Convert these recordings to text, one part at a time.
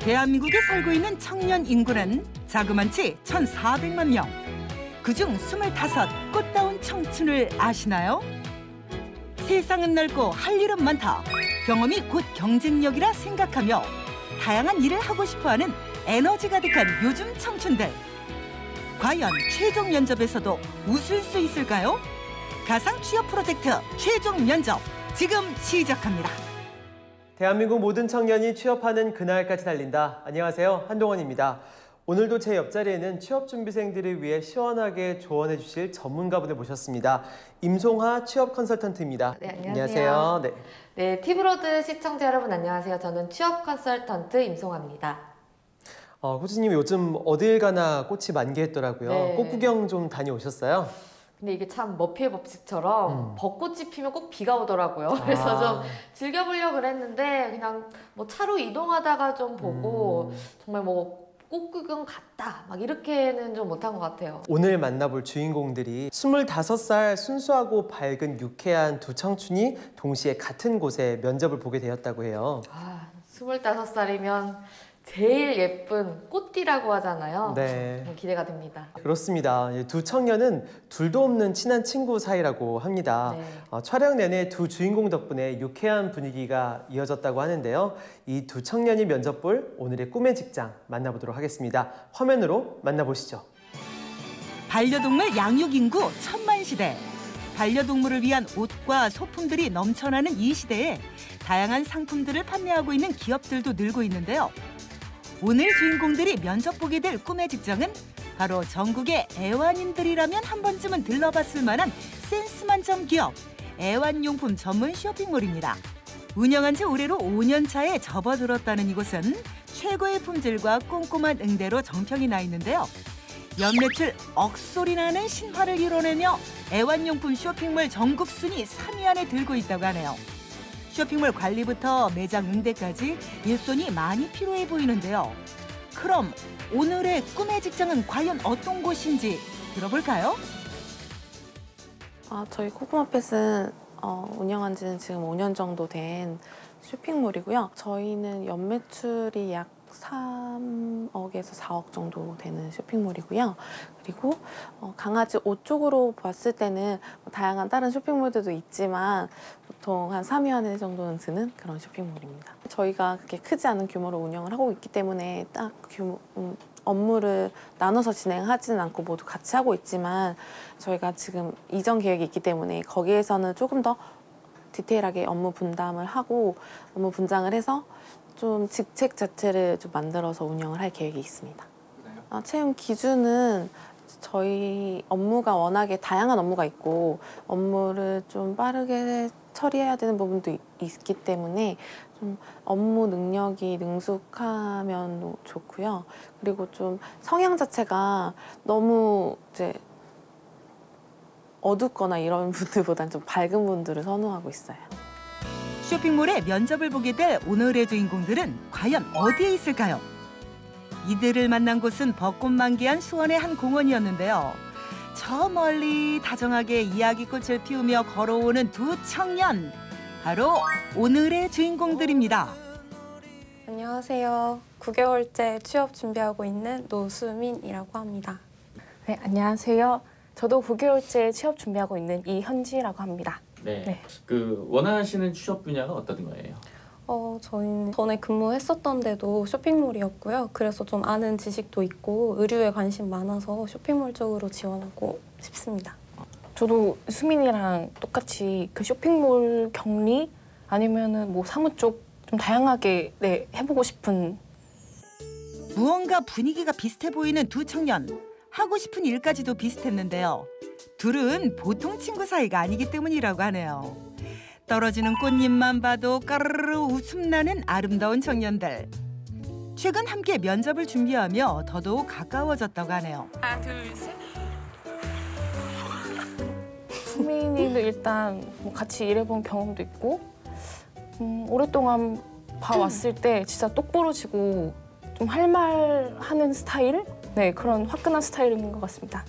대한민국에 살고 있는 청년 인구는 자그만치 1,400만 명. 그중 25 꽃다운 청춘을 아시나요? 세상은 넓고 할 일은 많다. 경험이 곧 경쟁력이라 생각하며 다양한 일을 하고 싶어하는 에너지 가득한 요즘 청춘들. 과연 최종 면접에서도 웃을 수 있을까요? 가상 취업 프로젝트 최종 면접 지금 시작합니다. 대한민국 모든 청년이 취업하는 그날까지 달린다. 안녕하세요, 한동원입니다. 오늘도 제 옆자리에는 취업준비생들을 위해 시원하게 조언해 주실 전문가분을 모셨습니다. 임송하 취업 컨설턴트입니다. 네, 안녕하세요. 네. 네, 티브로드 시청자 여러분 안녕하세요. 저는 취업 컨설턴트 임송하입니다. 호주님 요즘 어딜 가나 꽃이 만개했더라고요. 네. 꽃 구경 좀 다녀오셨어요? 근데 이게 참 머피의 법칙처럼 벚꽃이 피면 꼭 비가 오더라고요. 그래서 좀 즐겨보려고 그랬는데 그냥 뭐 차로 이동하다가 좀 보고 정말 뭐 꽃 구경 갔다 막 이렇게는 좀 못한 것 같아요. 오늘 만나볼 주인공들이 25살 순수하고 밝은 유쾌한 두 청춘이 동시에 같은 곳에 면접을 보게 되었다고 해요. 25살이면 제일 예쁜 꽃띠라고 하잖아요. 네. 기대가 됩니다. 그렇습니다. 두 청년은 둘도 없는 친한 친구 사이라고 합니다. 네. 촬영 내내 두 주인공 덕분에 유쾌한 분위기가 이어졌다고 하는데요. 이 두 청년이 면접 볼 오늘의 꿈의 직장 만나보도록 하겠습니다. 화면으로 만나보시죠. 반려동물 양육 인구 1000만 시대. 반려동물을 위한 옷과 소품들이 넘쳐나는 이 시대에 다양한 상품들을 판매하고 있는 기업들도 늘고 있는데요. 오늘 주인공들이 면접 보게 될 꿈의 직장은 바로 전국의 애완인들이라면 한 번쯤은 들러봤을 만한 센스 만점 기업 애완용품 전문 쇼핑몰입니다. 운영한 지 올해로 5년 차에 접어들었다는 이곳은 최고의 품질과 꼼꼼한 응대로 정평이 나 있는데요. 연매출 억소리 나는 신화를 이뤄내며 애완용품 쇼핑몰 전국 순위 3위 안에 들고 있다고 하네요. 쇼핑몰 관리부터 매장 응대까지 일손이 많이 필요해 보이는데요. 그럼 오늘의 꿈의 직장은 과연 어떤 곳인지 들어볼까요? 저희 코코마펫은 운영한 지는 지금 5년 정도 된 쇼핑몰이고요. 저희는 연매출이 약 3억에서 4억 정도 되는 쇼핑몰이고요. 그리고 강아지 옷 쪽으로 봤을 때는 다양한 다른 쇼핑몰들도 있지만 보통 한 3위 안에 정도는 드는 그런 쇼핑몰입니다. 저희가 그렇게 크지 않은 규모로 운영을 하고 있기 때문에 딱 업무를 나눠서 진행하지는 않고 모두 같이 하고 있지만 저희가 지금 이전 계획이 있기 때문에 거기에서는 조금 더 디테일하게 업무 분담을 하고 업무 분장을 해서 좀 직책 자체를 좀 만들어서 운영을 할 계획이 있습니다. 채용 기준은 저희 업무가 워낙에 다양한 업무가 있고 업무를 좀 빠르게 처리해야 되는 부분도 있기 때문에 좀 업무 능력이 능숙하면 좋고요. 그리고 좀 성향 자체가 너무 이제 어둡거나 이런 분들보다는 좀 밝은 분들을 선호하고 있어요. 쇼핑몰에 면접을 보게 될 오늘의 주인공들은 과연 어디에 있을까요? 이들을 만난 곳은 벚꽃 만개한 수원의 한 공원이었는데요. 저 멀리 다정하게 이야기꽃을 피우며 걸어오는 두 청년. 바로 오늘의 주인공들입니다. 안녕하세요. 9개월째 취업 준비하고 있는 노수민이라고 합니다. 네, 안녕하세요. 저도 9개월째 취업 준비하고 있는 이현지라고 합니다. 네. 그 원하시는 취업 분야가 어떤 거예요? 저희는 전에 근무했었던 데도 쇼핑몰이었고요. 그래서 좀 아는 지식도 있고 의류에 관심 많아서 쇼핑몰 쪽으로 지원하고 싶습니다. 저도 수민이랑 똑같이 그 쇼핑몰 격리 아니면은 뭐 사무 쪽 좀 다양하게 해보고 싶은. 무언가 분위기가 비슷해 보이는 두 청년. 하고 싶은 일까지도 비슷했는데요. 둘은 보통 친구 사이가 아니기 때문이라고 하네요. 떨어지는 꽃잎만 봐도 까르르 웃음나는 아름다운 청년들. 최근 함께 면접을 준비하며 더더욱 가까워졌다고 하네요. 하나, 둘, 셋. 수민이도 일단 뭐 같이 일해본 경험도 있고 오랫동안 봐왔을 때 진짜 똑부러지고 좀 할 말 하는 스타일? 네, 그런 화끈한 스타일인 것 같습니다.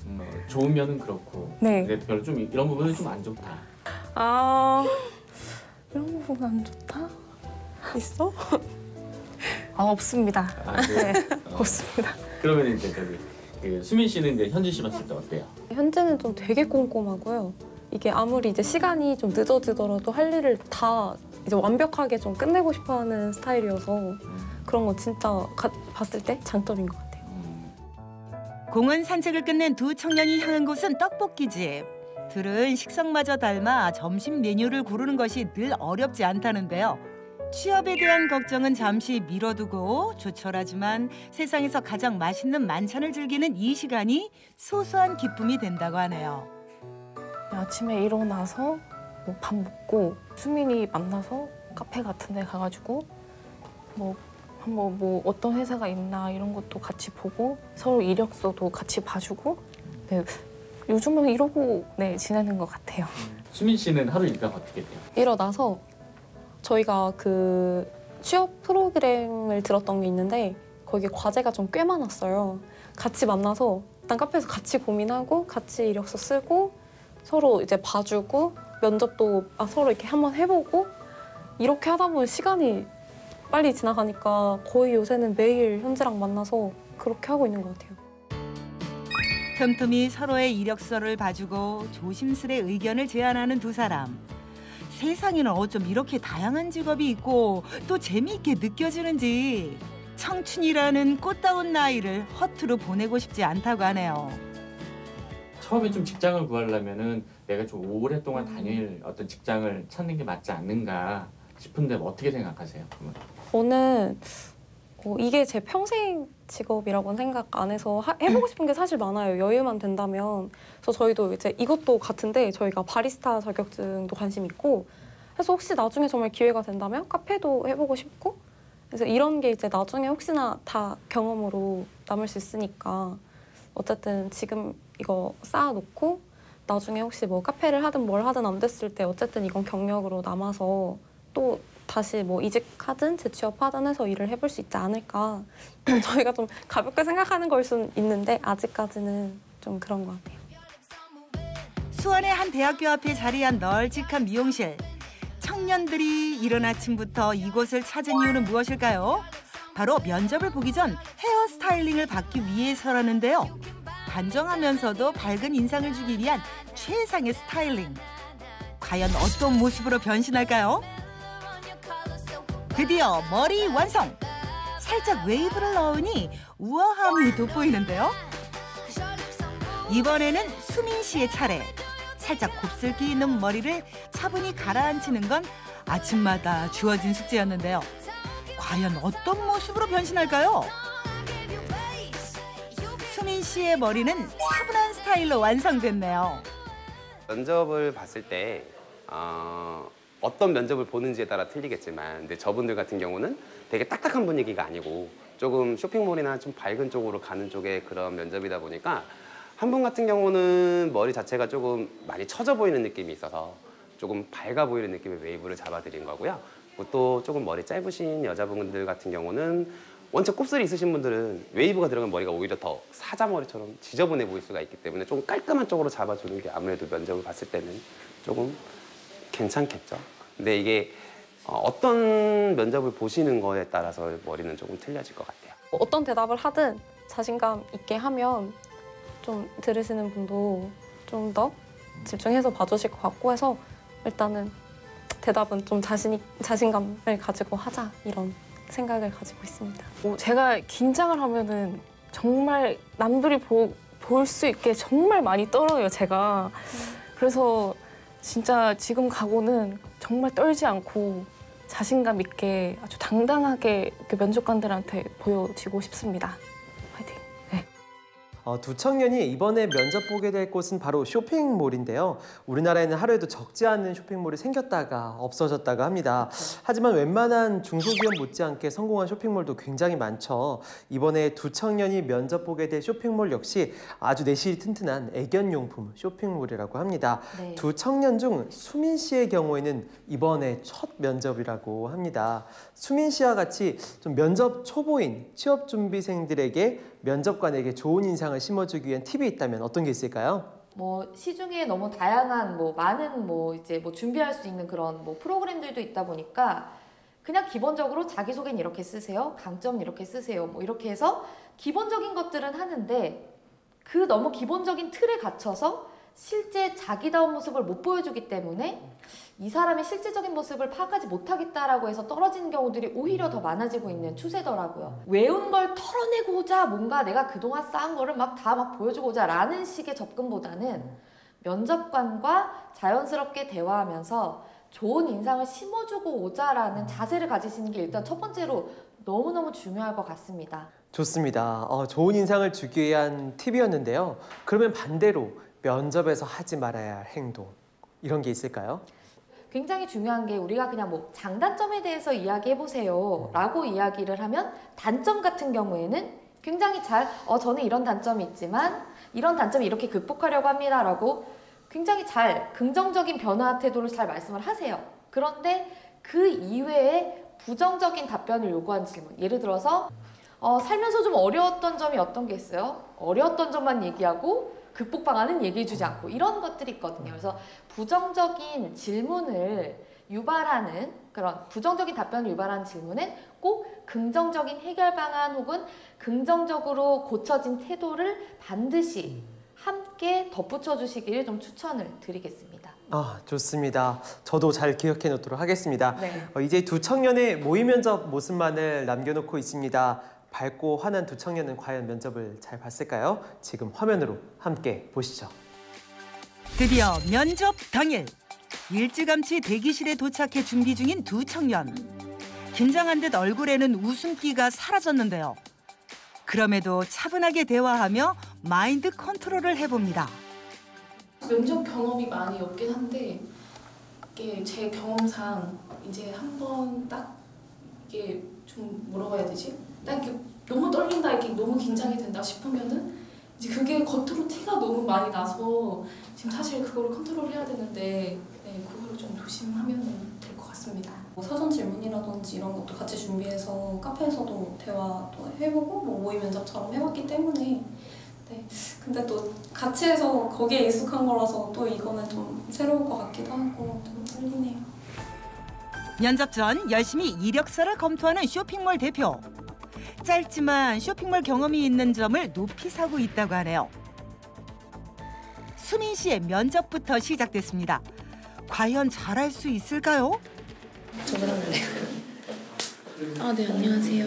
좋은 면은 그렇고 네. 근데 별로 좀 이런 부분은 좀 안 좋다. 이런 부분 안 좋다? 있어? 없습니다. 그래요? 네, 없습니다. 그러면 이제 그 수민 씨는 이제 현진 씨 봤을 때 어때요? 현재는 좀 되게 꼼꼼하고요. 이게 아무리 이제 시간이 좀 늦어지더라도 할 일을 다 이제 완벽하게 좀 끝내고 싶어하는 스타일이어서 그런 거 진짜 봤을 때 장점인 것 같아요. 공원 산책을 끝낸 두 청년이 향한 곳은 떡볶이집. 둘은 식성마저 닮아 점심 메뉴를 고르는 것이 늘 어렵지 않다는데요. 취업에 대한 걱정은 잠시 미뤄두고 조촐하지만 세상에서 가장 맛있는 만찬을 즐기는 이 시간이 소소한 기쁨이 된다고 하네요. 아침에 일어나서 뭐 밥 먹고 수민이 만나서 카페 같은 데 가가지고 한번 뭐 어떤 회사가 있나 이런 것도 같이 보고 서로 이력서도 같이 봐주고 네, 요즘은 이러고 지내는 것 같아요. 수민 씨는 하루 일과가 어떻게 돼요? 일어나서 저희가 그 취업 프로그램을 들었던 게 있는데 거기에 과제가 좀 꽤 많았어요. 같이 만나서 일단 카페에서 같이 고민하고 같이 이력서 쓰고 서로 이제 봐주고 면접도 서로 이렇게 한번 해보고 이렇게 하다 보면 시간이 빨리 지나가니까 거의 요새는 매일 현지랑 만나서 그렇게 하고 있는 것 같아요. 틈틈이 서로의 이력서를 봐주고 조심스레 의견을 제안하는 두 사람. 세상에는 어쩜 이렇게 다양한 직업이 있고 또 재미있게 느껴지는지 청춘이라는 꽃다운 나이를 허투루 보내고 싶지 않다고 하네요. 처음에 좀 직장을 구하려면은 내가 좀 오랫동안 다닐 어떤 직장을 찾는 게 맞지 않는가 싶은데 어떻게 생각하세요? 저는 이게 제 평생 직업이라고는 생각 안 해서 해보고 싶은 게 사실 많아요. 여유만 된다면. 그래서 저희도 이제 이것도 같은데 저희가 바리스타 자격증도 관심 있고 그래서 혹시 나중에 정말 기회가 된다면 카페도 해보고 싶고 그래서 이런 게 이제 나중에 혹시나 다 경험으로 남을 수 있으니까 어쨌든 지금 이거 쌓아놓고 나중에 혹시 뭐 카페를 하든 뭘 하든 안 됐을 때 어쨌든 이건 경력으로 남아서 또 다시 뭐 이직하든 재취업하든 해서 일을 해볼 수 있지 않을까. 저희가 좀 가볍게 생각하는 걸 수는 있는데 아직까지는 좀 그런 것 같아요. 수원의 한 대학교 앞에 자리한 널찍한 미용실. 청년들이 이른 아침부터 이곳을 찾은 이유는 무엇일까요? 바로 면접을 보기 전 헤어 스타일링을 받기 위해서라는데요. 단정하면서도 밝은 인상을 주기 위한 최상의 스타일링. 과연 어떤 모습으로 변신할까요? 드디어 머리 완성! 살짝 웨이브를 넣으니 우아함이 돋보이는데요. 이번에는 수민 씨의 차례. 살짝 곱슬기 있는 머리를 차분히 가라앉히는 건 아침마다 주어진 숙제였는데요. 과연 어떤 모습으로 변신할까요? 수민 씨의 머리는 차분한 스타일로 완성됐네요. 면접을 봤을 때 어떤 면접을 보는지에 따라 틀리겠지만 근데 저분들 같은 경우는 되게 딱딱한 분위기가 아니고 조금 쇼핑몰이나 좀 밝은 쪽으로 가는 쪽의 그런 면접이다 보니까 한 분 같은 경우는 머리 자체가 조금 많이 처져 보이는 느낌이 있어서 조금 밝아 보이는 느낌의 웨이브를 잡아드린 거고요. 또 조금 머리 짧으신 여자분들 같은 경우는 원체 곱슬이 있으신 분들은 웨이브가 들어간 머리가 오히려 더 사자머리처럼 지저분해 보일 수가 있기 때문에 좀 깔끔한 쪽으로 잡아주는 게 아무래도 면접을 봤을 때는 조금 괜찮겠죠. 근데 이게 어떤 면접을 보시는 거에 따라서 머리는 조금 틀려질 것 같아요. 어떤 대답을 하든 자신감 있게 하면 좀 들으시는 분도 좀 더 집중해서 봐주실 것 같고 해서 일단은 대답은 좀 자신감을 가지고 하자 이런 생각을 가지고 있습니다. 제가 긴장을 하면은 정말 남들이 볼 수 있게 정말 많이 떨어요, 제가. 그래서 진짜 지금 각오는 정말 떨지 않고 자신감 있게 아주 당당하게 면접관들한테 보여지고 싶습니다. 화이팅! 네. 두 청년이 이번에 면접 보게 될 곳은 바로 쇼핑몰인데요. 우리나라에는 하루에도 적지 않은 쇼핑몰이 생겼다가 없어졌다가 합니다. 하지만 웬만한 중소기업 못지않게 성공한 쇼핑몰도 굉장히 많죠. 이번에 두 청년이 면접 보게 될 쇼핑몰 역시 아주 내실이 튼튼한 애견용품 쇼핑몰이라고 합니다. 네. 두 청년 중 수민 씨의 경우에는 이번에 첫 면접이라고 합니다. 수민 씨와 같이 좀 면접 초보인 취업준비생들에게 면접관에게 좋은 인상을 심어주기 위한 팁이 있다면 어떤 게 있을까요? 시중에 너무 다양한 많은 이제 준비할 수 있는 그런 프로그램들도 있다 보니까 그냥 기본적으로 자기소개는 이렇게 쓰세요. 강점은 이렇게 쓰세요. 뭐 이렇게 해서 기본적인 것들은 하는데 그 너무 기본적인 틀에 갇혀서 실제 자기다운 모습을 못 보여주기 때문에 이 사람의 실질적인 모습을 파악하지 못하겠다라고 해서 떨어지는 경우들이 오히려 더 많아지고 있는 추세더라고요. 외운 걸 털어내고자 뭔가 내가 그동안 쌓은 거를 막 다 막 보여주고자 라는 식의 접근보다는 면접관과 자연스럽게 대화하면서 좋은 인상을 심어주고 오자라는 자세를 가지시는 게 일단 첫 번째로 너무너무 중요할 것 같습니다. 좋습니다. 좋은 인상을 주기 위한 팁이었는데요. 그러면 반대로 면접에서 하지 말아야 할 행동 이런 게 있을까요? 굉장히 중요한 게 우리가 그냥 뭐 장단점에 대해서 이야기해보세요 라고 이야기를 하면 단점 같은 경우에는 굉장히 잘 저는 이런 단점이 있지만 이런 단점을 이렇게 극복하려고 합니다 라고 굉장히 잘 긍정적인 변화 태도를 잘 말씀을 하세요. 그런데 그 이외에 부정적인 답변을 요구하는 질문, 예를 들어서 살면서 좀 어려웠던 점이 어떤 게 있어요? 어려웠던 점만 얘기하고 극복 방안은 얘기해주지 않고 이런 것들이 있거든요. 그래서 부정적인 질문을 유발하는 그런 부정적인 답변을 유발하는 질문은 꼭 긍정적인 해결 방안 혹은 긍정적으로 고쳐진 태도를 반드시 함께 덧붙여 주시기를 좀 추천을 드리겠습니다. 좋습니다. 저도 잘 기억해 놓도록 하겠습니다. 네. 이제 두 청년의 모의 면접 모습만을 남겨놓고 있습니다. 밝고 환한 두 청년은 과연 면접을 잘 봤을까요? 지금 화면으로 함께 보시죠. 드디어 면접 당일. 일찌감치 대기실에 도착해 준비 중인 두 청년. 긴장한 듯 얼굴에는 웃음기가 사라졌는데요. 그럼에도 차분하게 대화하며 마인드 컨트롤을 해봅니다. 면접 경험이 많이 없긴 한데 이게 제 경험상 이제 한번 딱 이게 좀 뭐라고 해야 되지? 딱 이렇게 너무 떨린다, 이렇게 너무 긴장이 된다 싶으면은 이제 그게 겉으로 티가 너무 많이 나서 지금 사실 그거를 컨트롤해야 되는데 그거를 좀 조심하면 될 것 같습니다. 사전 질문이라든지 이런 것도 같이 준비해서 카페에서도 대화도 해보고 뭐 모의 면접처럼 해봤기 때문에 근데 또 같이 해서 거기에 익숙한 거라서 또 이거는 좀 새로울 것 같기도 하고 좀 떨리네요. 면접 전 열심히 이력서를 검토하는 쇼핑몰 대표. 짧지만 쇼핑몰 경험이 있는 점을 높이 사고 있다고 하네요. 수민 씨의 면접부터 시작됐습니다. 과연 잘할 수 있을까요? 저 그럴래요. 네, 안녕하세요.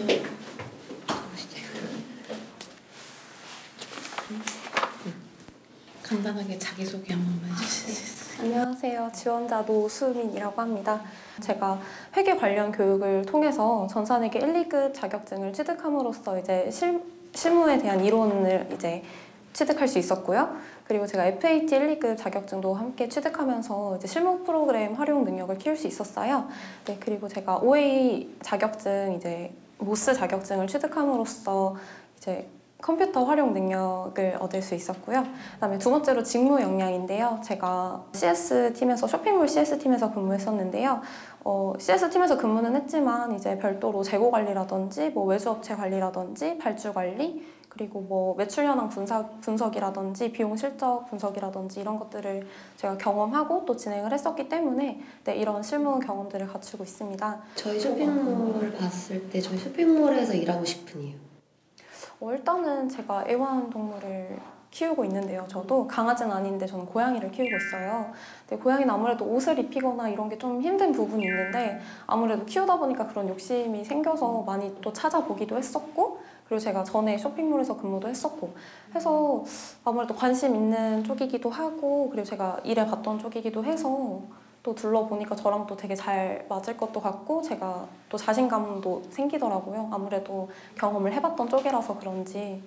간단하게 자기소개 한 번만 해주실 수 있어요? 안녕하세요. 지원자 노수민이라고 합니다. 제가 회계 관련 교육을 통해서 전산회계 1, 2급 자격증을 취득함으로써 이제 실무에 대한 이론을 이제 취득할 수 있었고요. 그리고 제가 FAT 1, 2급 자격증도 함께 취득하면서 이제 실무 프로그램 활용 능력을 키울 수 있었어요. 그리고 제가 OA 자격증, 이제 모스 자격증을 취득함으로써 이제 컴퓨터 활용 능력을 얻을 수 있었고요. 그다음에 두 번째로 직무 역량인데요. 제가 CS팀에서 쇼핑몰 CS팀에서 근무했었는데요. CS팀에서 근무는 했지만 이제 별도로 재고 관리라든지 뭐 외주업체 관리라든지 발주 관리 그리고 뭐 매출 현황 분석이라든지 비용 실적 분석이라든지 이런 것들을 제가 경험하고 또 진행을 했었기 때문에 이런 실무 경험들을 갖추고 있습니다. 저희 쇼핑몰을 봤을 때 저희 쇼핑몰에서 일하고 싶은 이유? 일단은 제가 애완동물을 키우고 있는데요. 저도 강아지는 아닌데 저는 고양이를 키우고 있어요. 근데 고양이는 아무래도 옷을 입히거나 이런 게 좀 힘든 부분이 있는데 아무래도 키우다 보니까 그런 욕심이 생겨서 많이 또 찾아보기도 했었고 그리고 제가 전에 쇼핑몰에서 근무도 했었고 해서 아무래도 관심 있는 쪽이기도 하고 그리고 제가 일해봤던 쪽이기도 해서 또 둘러보니까 저랑 또 되게 잘 맞을 것도 같고 제가 또 자신감도 생기더라고요. 아무래도 경험을 해봤던 쪽이라서 그런지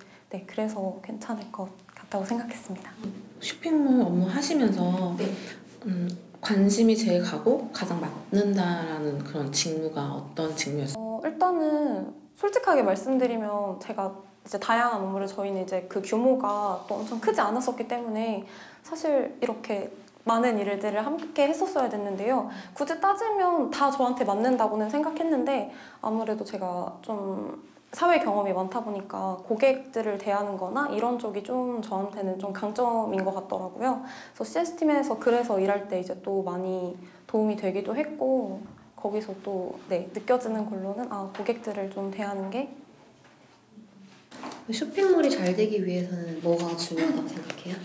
그래서 괜찮을 것 같다고 생각했습니다. 쇼핑몰 업무 하시면서 관심이 제일 가고 가장 맞는다라는 그런 직무가 어떤 직무였어요? 일단은 솔직하게 말씀드리면 제가 이제 다양한 업무를 저희는 이제 그 규모가 또 엄청 크지 않았었기 때문에 사실 이렇게 많은 일들을 함께 했었어야 됐는데요. 굳이 따지면 다 저한테 맞는다고는 생각했는데 아무래도 제가 좀 사회 경험이 많다 보니까 고객들을 대하는 거나 이런 쪽이 좀 저한테는 좀 강점인 것 같더라고요. 그래서 CS팀에서 그래서 일할 때 이제 또 많이 도움이 되기도 했고 거기서 또 느껴지는 걸로는 고객들을 좀 대하는 게 쇼핑몰이 잘 되기 위해서는 뭐가 중요하다고 생각해요?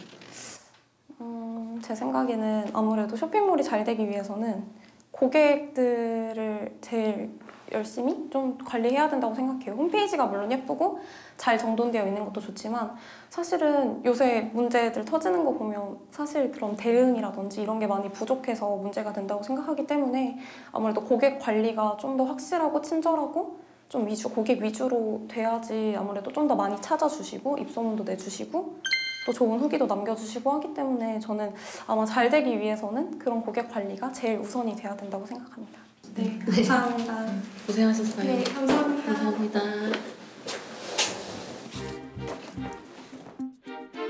제 생각에는 아무래도 쇼핑몰이 잘 되기 위해서는 고객들을 제일 열심히 좀 관리해야 된다고 생각해요. 홈페이지가 물론 예쁘고 잘 정돈되어 있는 것도 좋지만 사실은 요새 문제들 터지는 거 보면 사실 그런 대응이라든지 이런 게 많이 부족해서 문제가 된다고 생각하기 때문에 아무래도 고객 관리가 좀 더 확실하고 친절하고 좀 고객 위주로 돼야지 아무래도 좀 더 많이 찾아주시고 입소문도 내주시고 또 좋은 후기도 남겨주시고 하기 때문에 저는 아마 잘 되기 위해서는 그런 고객 관리가 제일 우선이 돼야 된다고 생각합니다. 네, 감사합니다. 고생하셨어요. 네, 감사합니다. 감사합니다.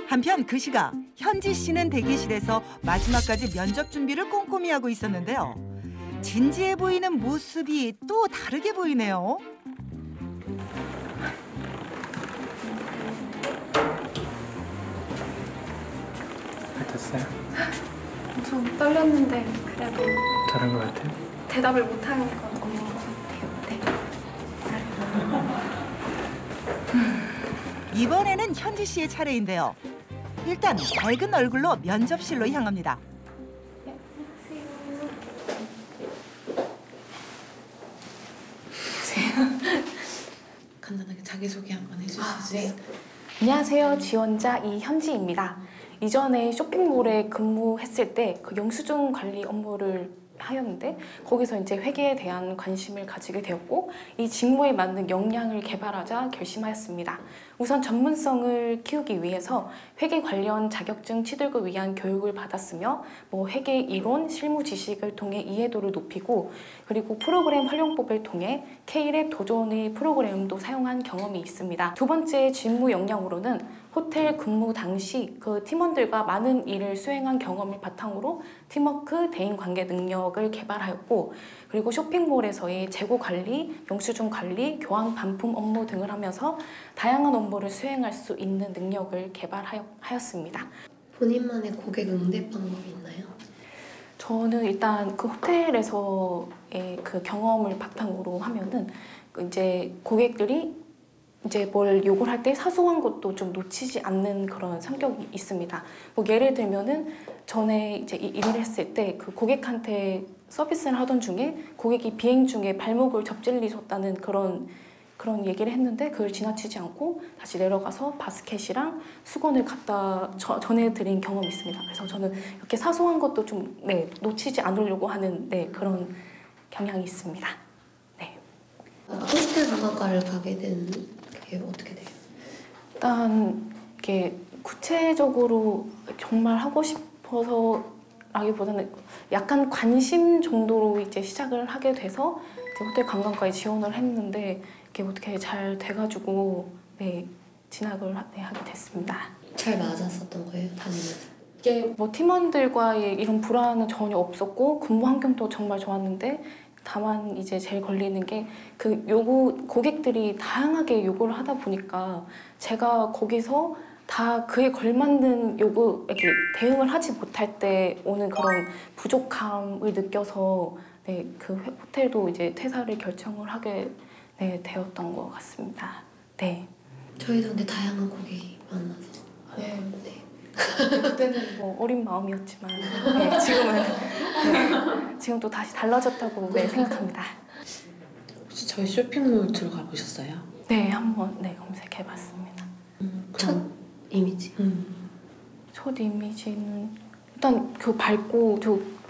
한편 그 시각 현지 씨는 대기실에서 마지막까지 면접 준비를 꼼꼼히 하고 있었는데요. 진지해 보이는 모습이 또 다르게 보이네요. 됐어요? 좀 떨렸는데 그래도 잘한 것 같아요? 대답을 못하는 건 없는 것 같아요. 네. 이번에는 현지 씨의 차례인데요. 일단 밝은 얼굴로 면접실로 향합니다. 간단하게 자기소개 한번 해주실 수 네. 있을까요? 안녕하세요. 지원자 이현지입니다. 이전에 쇼핑몰에 근무했을 때 그 영수증 관리 업무를 하였는데 거기서 이제 회계에 대한 관심을 가지게 되었고 이 직무에 맞는 역량을 개발하자 결심하였습니다. 우선 전문성을 키우기 위해서 회계 관련 자격증 취득을 위한 교육을 받았으며 회계 이론, 실무 지식을 통해 이해도를 높이고 그리고 프로그램 활용법을 통해 K랩 도전의 프로그램도 사용한 경험이 있습니다. 두 번째 직무 역량으로는 호텔 근무 당시 그 팀원들과 많은 일을 수행한 경험을 바탕으로 팀워크, 대인관계 능력을 개발하였고 그리고 쇼핑몰에서의 재고 관리, 영수증 관리, 교환 반품 업무 등을 하면서 다양한 업무를 수행할 수 있는 능력을 개발하였습니다. 본인만의 고객 응대 방법이 있나요? 저는 일단 그 호텔에서의 그 경험을 바탕으로 하면은 이제 고객들이 이제 뭘 요구를 할 때 사소한 것도 좀 놓치지 않는 그런 성격이 있습니다. 예를 들면은 전에 이제 일을 했을 때 그 고객한테 서비스를 하던 중에 고객이 비행 중에 발목을 접질리셨다는 그런 얘기를 했는데 그걸 지나치지 않고 다시 내려가서 바스켓이랑 수건을 갖다 전해드린 경험이 있습니다. 그래서 저는 이렇게 사소한 것도 좀 놓치지 않으려고 하는 그런 경향이 있습니다. 네. 호스텔 관광과를 가게 된 그게 어떻게 돼요? 일단 이게 구체적으로 정말 하고 싶어서라기보다는 약간 관심 정도로 이제 시작을 하게 돼서 이제 호텔 관광과에 지원을 했는데 이게 어떻게 잘 돼가지고 진학을 하게 됐습니다. 잘 맞았었던 거예요, 다니면서? 이게 팀원들과의 이런 불안은 전혀 없었고 근무 환경도 정말 좋았는데 다만 이제 제일 걸리는 게 그 고객들이 다양하게 요구를 하다 보니까 제가 거기서 다 그에 걸맞는 요구에 대응을 하지 못할 때 오는 그런 부족함을 느껴서 그 호텔도 이제 퇴사를 결정을 하게 되었던 것 같습니다. 네. 저희도 근데 다양한 고객이 많아서. 네. 그때는 어린 마음이었지만 지금 또 다시 달라졌다고 생각합니다. 혹시 저희 쇼핑몰 들어가 보셨어요? 네, 한번 검색해봤습니다. 첫 이미지? 첫 이미지는 일단 밝고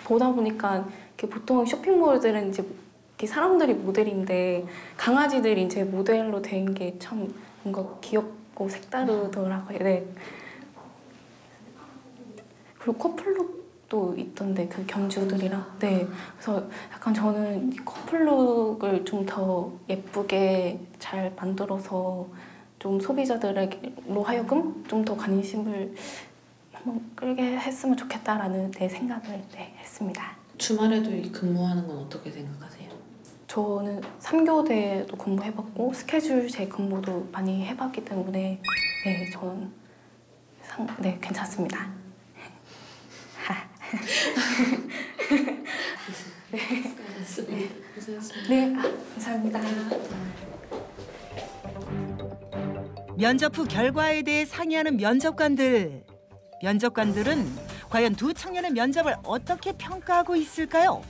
보다 보니까 보통 쇼핑몰들은 이제 사람들이 모델인데 강아지들이 이제 모델로 된 게 참 뭔가 귀엽고 색다르더라고요. 네. 그리고 커플룩도 있던데 그 견주들이랑 그래서 약간 저는 커플룩을 좀 더 예쁘게 잘 만들어서 좀 소비자들로 하여금 좀 더 관심을 한번 끌게 했으면 좋겠다라는 생각을 했습니다. 주말에도 근무하는 건 어떻게 생각하세요? 저는 3교대도 근무해봤고 스케줄 제 근무도 많이 해봤기 때문에 저는 괜찮습니다. 네, 감사합니다. 면접 후 결과에 대해 상의하는 면접관들. 면접관들은 과연 두 청년의 면접을 어떻게 평가하고 있을까요?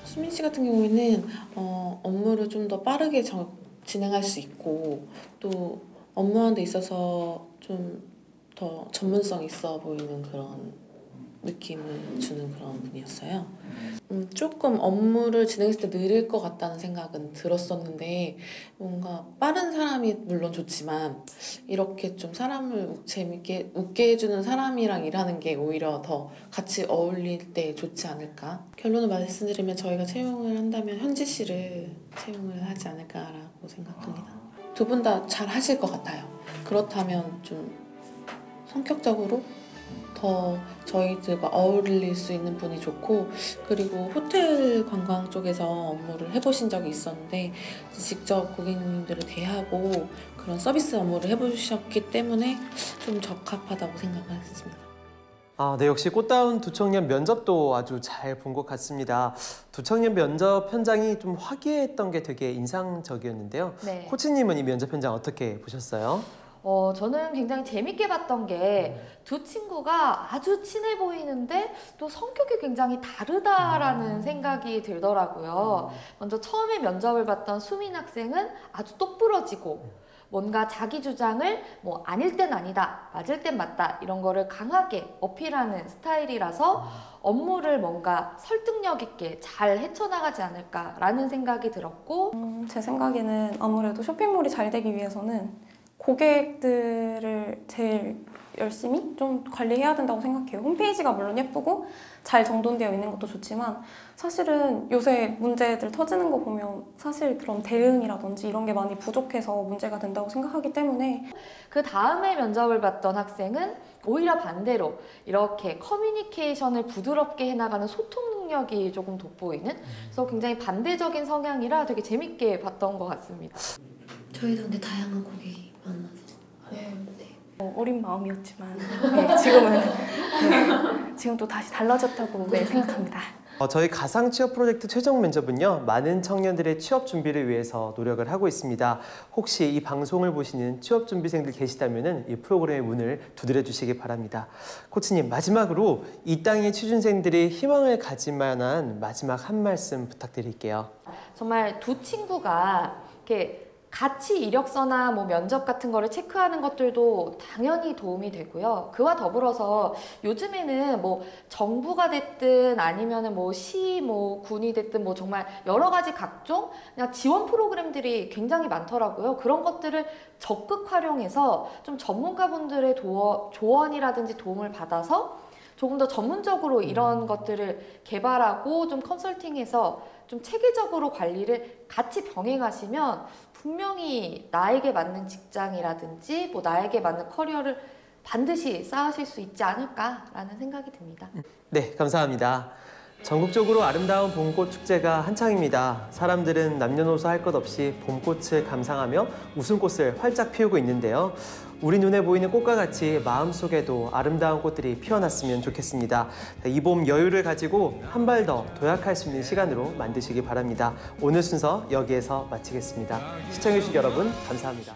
수민 씨 같은 경우에는 업무를 좀 더 빠르게 진행할 수 있고 또 업무하는 데 있어서 좀 더 전문성 있어 보이는 그런 느낌을 주는 그런 분이었어요. 조금 업무를 진행했을 때 느릴 것 같다는 생각은 들었었는데 뭔가 빠른 사람이 물론 좋지만 이렇게 좀 사람을 재밌게 웃게 해주는 사람이랑 일하는 게 오히려 더 같이 어울릴 때 좋지 않을까. 결론을 말씀드리면 저희가 채용을 한다면 현지 씨를 채용을 하지 않을까라고 생각합니다. 두 분 다 잘 하실 것 같아요. 그렇다면 좀 성격적으로 더 저희들과 어울릴 수 있는 분이 좋고 그리고 호텔 관광 쪽에서 업무를 해보신 적이 있었는데 직접 고객님들을 대하고 그런 서비스 업무를 해보셨기 때문에 좀 적합하다고 생각했습니다. 네, 역시 꽃다운 두 청년 면접도 아주 잘 본 것 같습니다. 두 청년 면접 현장이 좀 화기애애했던 게 되게 인상적이었는데요. 네. 코치님은 이 면접 현장 어떻게 보셨어요? 저는 굉장히 재밌게 봤던 게 두 친구가 아주 친해 보이는데 또 성격이 굉장히 다르다라는 생각이 들더라고요. 먼저 처음에 면접을 봤던 수민 학생은 아주 똑부러지고 뭔가 자기 주장을 뭐 아닐 땐 아니다, 맞을 땐 맞다 이런 거를 강하게 어필하는 스타일이라서 업무를 뭔가 설득력 있게 잘 헤쳐나가지 않을까라는 생각이 들었고 제 생각에는 아무래도 쇼핑몰이 잘 되기 위해서는 고객들을 제일 열심히 좀 관리해야 된다고 생각해요. 홈페이지가 물론 예쁘고 잘 정돈되어 있는 것도 좋지만 사실은 요새 문제들 터지는 거 보면 사실 그런 대응이라든지 이런 게 많이 부족해서 문제가 된다고 생각하기 때문에 그 다음에 면접을 봤던 학생은 오히려 반대로 이렇게 커뮤니케이션을 부드럽게 해나가는 소통 능력이 조금 돋보이는 그래서 굉장히 반대적인 성향이라 되게 재밌게 봤던 것 같습니다. 저희도 근데 다양한 고객이 만나서 어린 마음이었지만 네, 지금 또 다시 달라졌다고 생각합니다. 저희 가상 취업 프로젝트 최종 면접은요, 많은 청년들의 취업 준비를 위해서 노력을 하고 있습니다. 혹시 이 방송을 보시는 취업 준비생들 계시다면 이 프로그램의 문을 두드려 주시기 바랍니다. 코치님, 마지막으로 이 땅의 취준생들이 희망을 가질 만한 마지막 한 말씀 부탁드릴게요. 정말 두 친구가 이렇게 같이 이력서나 뭐 면접 같은 거를 체크하는 것들도 당연히 도움이 되고요. 그와 더불어서 요즘에는 뭐 정부가 됐든 아니면은 뭐 시, 뭐 군이 됐든 뭐 정말 여러 가지 각종 그냥 지원 프로그램들이 굉장히 많더라고요. 그런 것들을 적극 활용해서 좀 전문가분들의 조언이라든지 도움을 받아서 조금 더 전문적으로 이런 것들을 개발하고 좀 컨설팅해서 좀 체계적으로 관리를 같이 병행하시면 분명히 나에게 맞는 직장이라든지 뭐 나에게 맞는 커리어를 반드시 쌓으실 수 있지 않을까라는 생각이 듭니다. 네, 감사합니다. 전국적으로 아름다운 봄꽃 축제가 한창입니다. 사람들은 남녀노소 할 것 없이 봄꽃을 감상하며 웃음꽃을 활짝 피우고 있는데요. 우리 눈에 보이는 꽃과 같이 마음속에도 아름다운 꽃들이 피어났으면 좋겠습니다. 이 봄 여유를 가지고 한 발 더 도약할 수 있는 시간으로 만드시기 바랍니다. 오늘 순서 여기에서 마치겠습니다. 시청해주신 여러분 감사합니다.